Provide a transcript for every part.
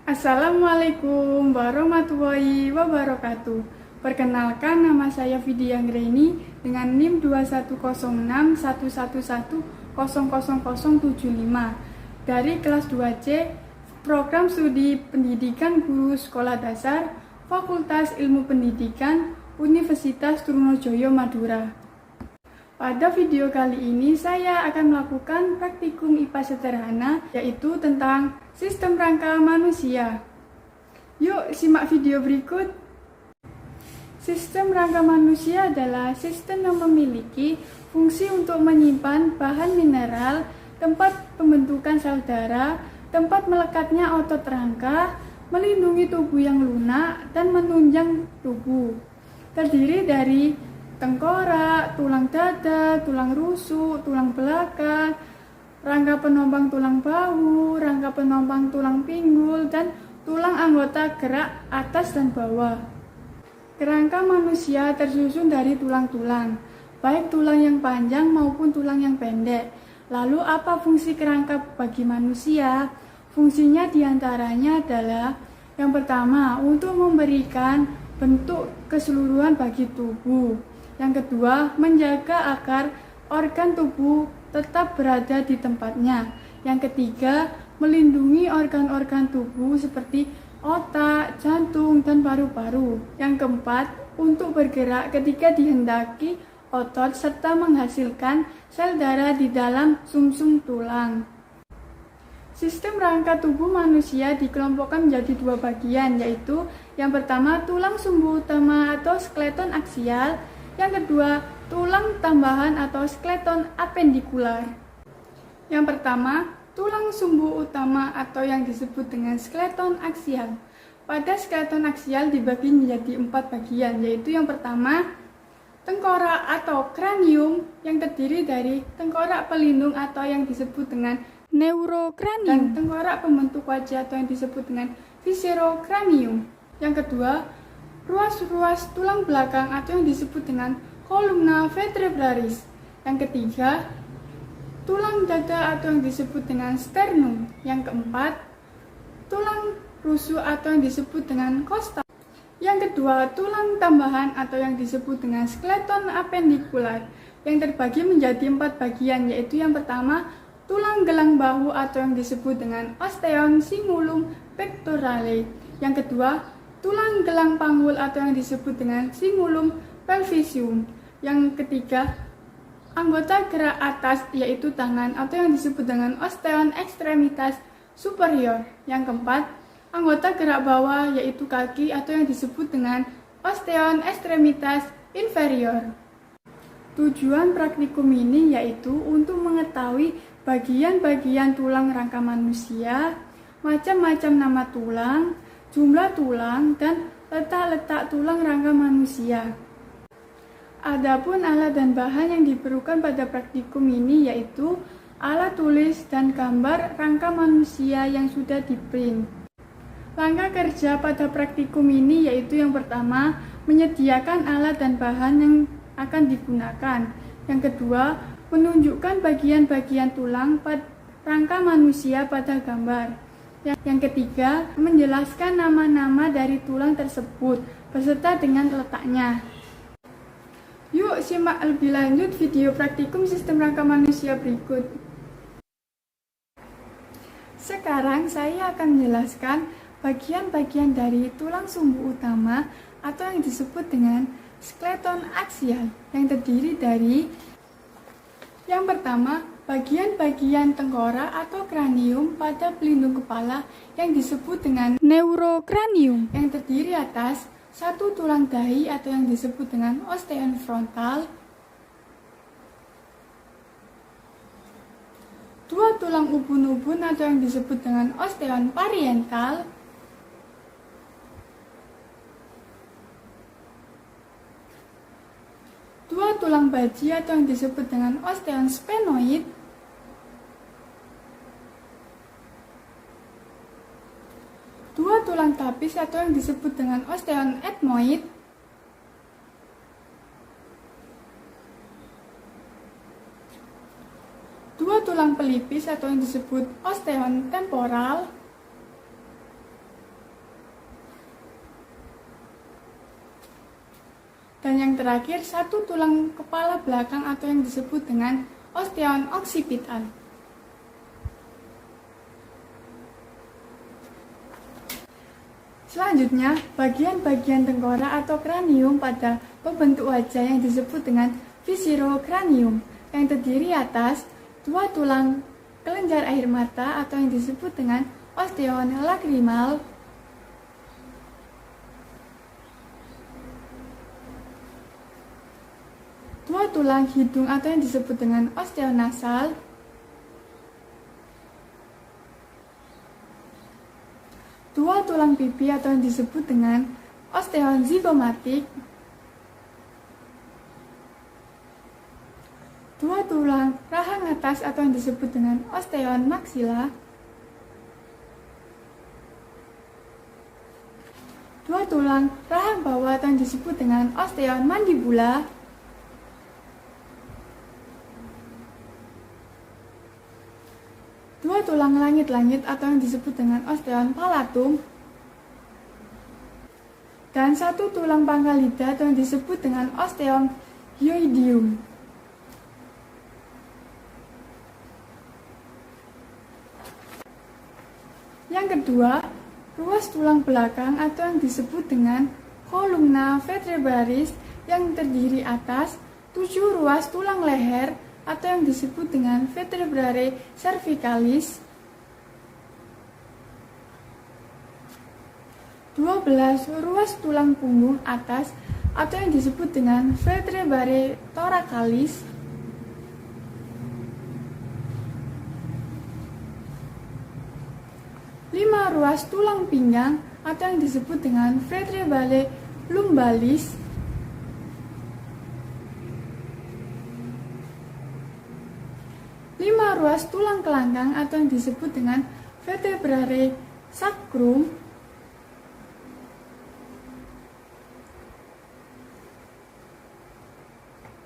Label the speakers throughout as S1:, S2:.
S1: Assalamualaikum warahmatullahi wabarakatuh. Perkenalkan, nama saya Vidya Anggreni dengan NIM 210611100075 dari kelas 2C Program Studi Pendidikan Guru Sekolah Dasar Fakultas Ilmu Pendidikan Universitas Trunojoyo Madura. Pada video kali ini saya akan melakukan praktikum IPA sederhana, yaitu tentang sistem rangka manusia. Yuk simak video berikut. Sistem rangka manusia adalah sistem yang memiliki fungsi untuk menyimpan bahan mineral, tempat pembentukan sel darah, tempat melekatnya otot rangka, melindungi tubuh yang lunak, dan menunjang tubuh. Terdiri dari tengkorak, tulang dada, tulang rusuk, tulang belakang, rangka penopang tulang bahu, rangka penopang tulang pinggul, dan tulang anggota gerak atas dan bawah. Kerangka manusia tersusun dari tulang-tulang, baik tulang yang panjang maupun tulang yang pendek. Lalu apa fungsi kerangka bagi manusia? Fungsinya diantaranya adalah yang pertama, untuk memberikan bentuk keseluruhan bagi tubuh. Yang kedua, menjaga agar organ tubuh tetap berada di tempatnya. Yang ketiga, melindungi organ-organ tubuh seperti otak, jantung, dan paru-paru. Yang keempat, untuk bergerak ketika dihendaki otot serta menghasilkan sel darah di dalam sumsum tulang. Sistem rangka tubuh manusia dikelompokkan menjadi dua bagian, yaitu yang pertama tulang sumbu utama atau skeleton aksial, yang kedua, tulang tambahan atau skeleton apendikular. Yang pertama, tulang sumbu utama atau yang disebut dengan skeleton aksial. Pada skeleton aksial dibagi menjadi 4 bagian, yaitu yang pertama, tengkorak atau kranium yang terdiri dari tengkorak pelindung atau yang disebut dengan neurokranium, dan tengkorak pembentuk wajah atau yang disebut dengan viscerokranium. Yang kedua, ruas-ruas tulang belakang atau yang disebut dengan columna vertebralis. Yang ketiga, tulang dada atau yang disebut dengan sternum. Yang keempat, tulang rusuk atau yang disebut dengan costa. Yang kedua, tulang tambahan atau yang disebut dengan skeleton apendikular yang terbagi menjadi 4 bagian, yaitu yang pertama, tulang gelang bahu atau yang disebut dengan osteon cingulum pectorale. Yang kedua, tulang gelang panggul atau yang disebut dengan cingulum pelvisium. Yang ketiga, anggota gerak atas yaitu tangan atau yang disebut dengan osteon extremitas superior. Yang keempat, anggota gerak bawah yaitu kaki atau yang disebut dengan osteon extremitas inferior. Tujuan praktikum ini yaitu untuk mengetahui bagian-bagian tulang rangka manusia, macam-macam nama tulang, jumlah tulang, dan letak-letak tulang rangka manusia. Adapun alat dan bahan yang diperlukan pada praktikum ini yaitu alat tulis dan gambar rangka manusia yang sudah di-print. Langkah kerja pada praktikum ini yaitu yang pertama, menyediakan alat dan bahan yang akan digunakan. Yang kedua, menunjukkan bagian-bagian tulang pada rangka manusia pada gambar. Yang ketiga, menjelaskan nama-nama dari tulang tersebut beserta dengan letaknya. Yuk simak lebih lanjut video praktikum sistem rangka manusia berikut. Sekarang saya akan menjelaskan bagian-bagian dari tulang sumbu utama atau yang disebut dengan skeleton aksial yang terdiri dari yang pertama, bagian-bagian tengkorak atau kranium pada pelindung kepala yang disebut dengan neurokranium yang terdiri atas satu tulang dahi atau yang disebut dengan osteon frontal, dua tulang ubun-ubun atau yang disebut dengan osteon parietal, dua tulang baji atau yang disebut dengan osteon sphenoid, dua tulang tapis atau yang disebut dengan osteon ethmoid, Dua tulang pelipis atau yang disebut osteon temporal. Dan yang terakhir, satu tulang kepala belakang atau yang disebut dengan osteon occipital. Selanjutnya, bagian-bagian tengkorak atau kranium pada pembentuk wajah yang disebut dengan viscerocranium, yang terdiri atas dua tulang kelenjar air mata atau yang disebut dengan osteon lagrimal, dua tulang hidung atau yang disebut dengan osteon nasal, dua tulang pipi atau yang disebut dengan osteon zygomatic, dua tulang rahang atas atau yang disebut dengan osteon maxilla, dua tulang rahang bawah atau yang disebut dengan osteon mandibula, dua tulang langit-langit atau yang disebut dengan osteon palatum, dan satu tulang pangkal lidah atau yang disebut dengan osteon hyoidium. Yang kedua, ruas tulang belakang atau yang disebut dengan columna vertebralis yang terdiri atas 7 ruas tulang leher atau yang disebut dengan vertebrae cervicalis, 12 ruas tulang punggung atas atau yang disebut dengan vertebrae thoracalis, 5 ruas tulang pinggang atau yang disebut dengan vertebrae lumbalis, 5 ruas tulang kelangkang atau yang disebut dengan vertebrae sacrum,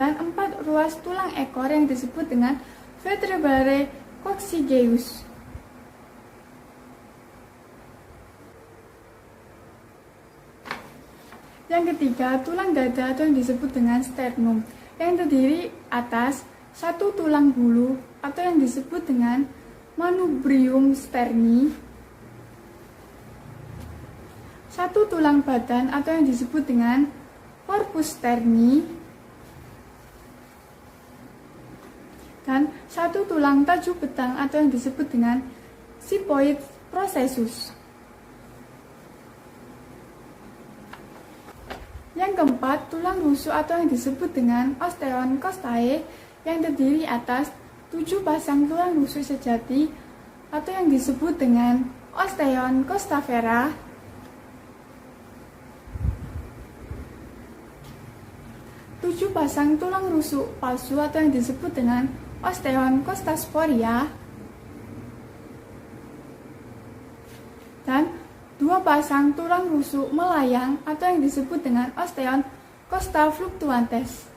S1: dan 4 ruas tulang ekor yang disebut dengan vertebrae coccygeus. Yang ketiga, tulang dada atau yang disebut dengan sternum, yang terdiri atas satu tulang bulu atau yang disebut dengan manubrium sterni, satu tulang badan atau yang disebut dengan corpus sterni, dan satu tulang tajuk betang atau yang disebut dengan xiphoid processus. Yang keempat, tulang rusuk atau yang disebut dengan osteon costae yang terdiri atas 7 pasang tulang rusuk sejati atau yang disebut dengan osteon costa vera, 7 pasang tulang rusuk palsu atau yang disebut dengan osteon costa sporia, dan 2 pasang tulang rusuk melayang atau yang disebut dengan osteon costa fluctuantes.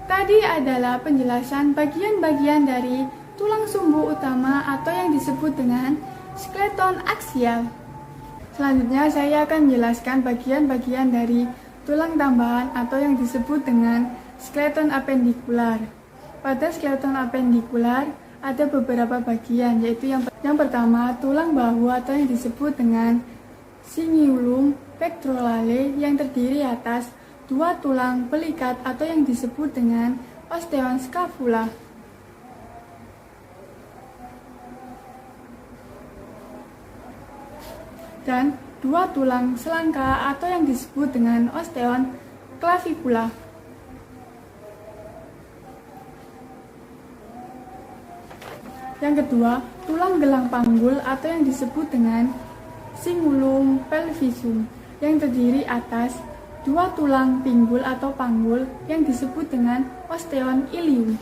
S1: Tadi adalah penjelasan bagian-bagian dari tulang sumbu utama atau yang disebut dengan skeleton aksial. Selanjutnya saya akan menjelaskan bagian-bagian dari tulang tambahan atau yang disebut dengan skeleton apendikular. Pada skeleton apendikular ada beberapa bagian, yaitu yang pertama tulang bahu atau yang disebut dengan cingulum pectorale yang terdiri atas 2 tulang pelikat atau yang disebut dengan osteon scapula. Dan 2 tulang selangka atau yang disebut dengan osteon clavicula. Yang kedua, tulang gelang panggul atau yang disebut dengan cingulum pelvisum yang terdiri atas 2 tulang pinggul atau panggul yang disebut dengan osteon ilium.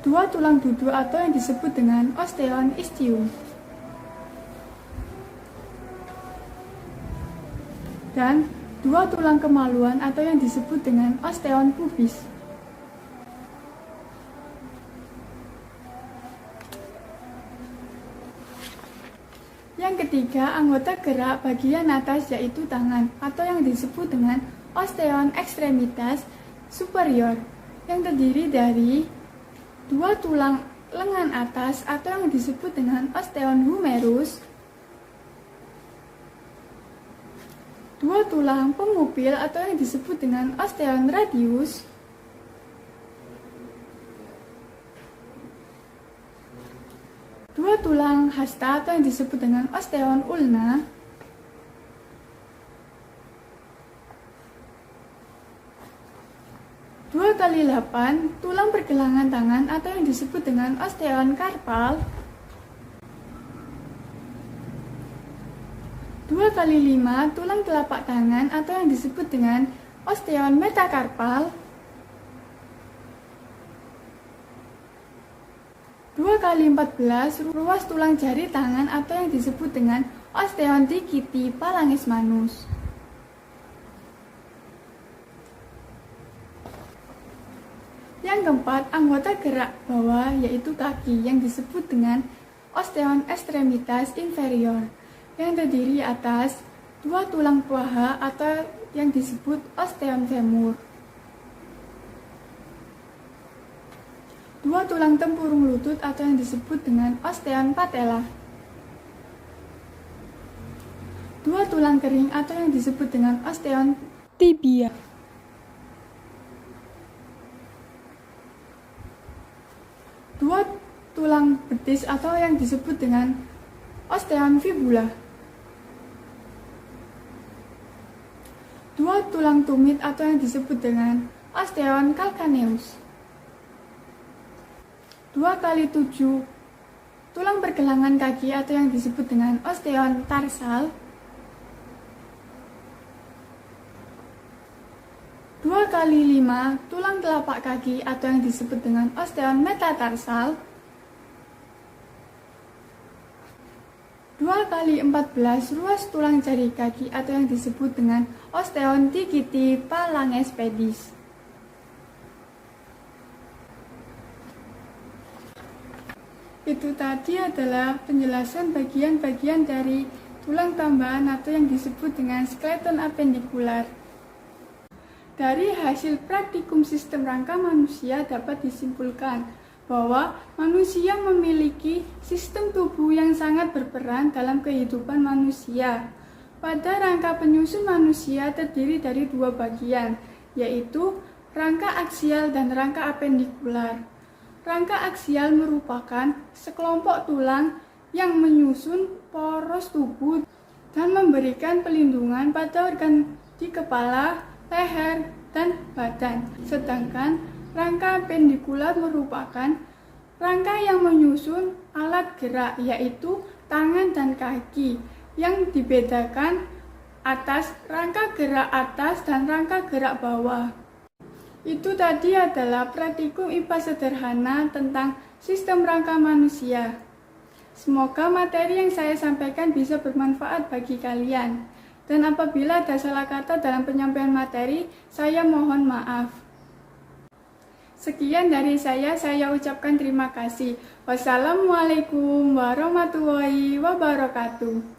S1: Dua tulang duduk atau yang disebut dengan osteon ischium. dan 2 tulang kemaluan atau yang disebut dengan osteon pubis. Yang ketiga, anggota gerak bagian atas yaitu tangan atau yang disebut dengan osteon extremitas superior yang terdiri dari 2 tulang lengan atas atau yang disebut dengan osteon humerus, 2 tulang pengupil atau yang disebut dengan osteon radius, 2 tulang hasta atau yang disebut dengan osteon ulna, 2 kali 8 tulang pergelangan tangan atau yang disebut dengan osteon karpal, 2 kali 5 tulang telapak tangan atau yang disebut dengan osteon metakarpal, 2 kali 14 ruas tulang jari tangan atau yang disebut dengan osteon digiti phalanges manus. Yang keempat, anggota gerak bawah yaitu kaki yang disebut dengan osteon extremitas inferior yang terdiri atas 2 tulang paha atau yang disebut osteon femur, 2 tulang tempurung lutut atau yang disebut dengan osteon patella, 2 tulang kering atau yang disebut dengan osteon tibia, 2 tulang betis atau yang disebut dengan osteon fibula, 2 tulang tumit atau yang disebut dengan osteon calcaneus, 2 kali 7 tulang pergelangan kaki atau yang disebut dengan osteon tarsal, 2 kali 5 tulang telapak kaki atau yang disebut dengan osteon metatarsal, 2 kali 14 ruas tulang jari kaki atau yang disebut dengan osteon digiti phalanges pedis. Itu tadi adalah penjelasan bagian-bagian dari tulang tambahan atau yang disebut dengan skeleton apendikular. Dari hasil praktikum sistem rangka manusia dapat disimpulkan bahwa manusia memiliki sistem tubuh yang sangat berperan dalam kehidupan manusia. Pada rangka penyusun manusia terdiri dari 2 bagian, yaitu rangka aksial dan rangka apendikular. Rangka aksial merupakan sekelompok tulang yang menyusun poros tubuh dan memberikan pelindungan pada organ di kepala, leher, dan badan. Sedangkan rangka apendikular merupakan rangka yang menyusun alat gerak, yaitu tangan dan kaki, yang dibedakan atas rangka gerak atas dan rangka gerak bawah. Itu tadi adalah praktikum IPA sederhana tentang sistem rangka manusia. Semoga materi yang saya sampaikan bisa bermanfaat bagi kalian. Dan apabila ada salah kata dalam penyampaian materi, saya mohon maaf. Sekian dari saya ucapkan terima kasih. Wassalamualaikum warahmatullahi wabarakatuh.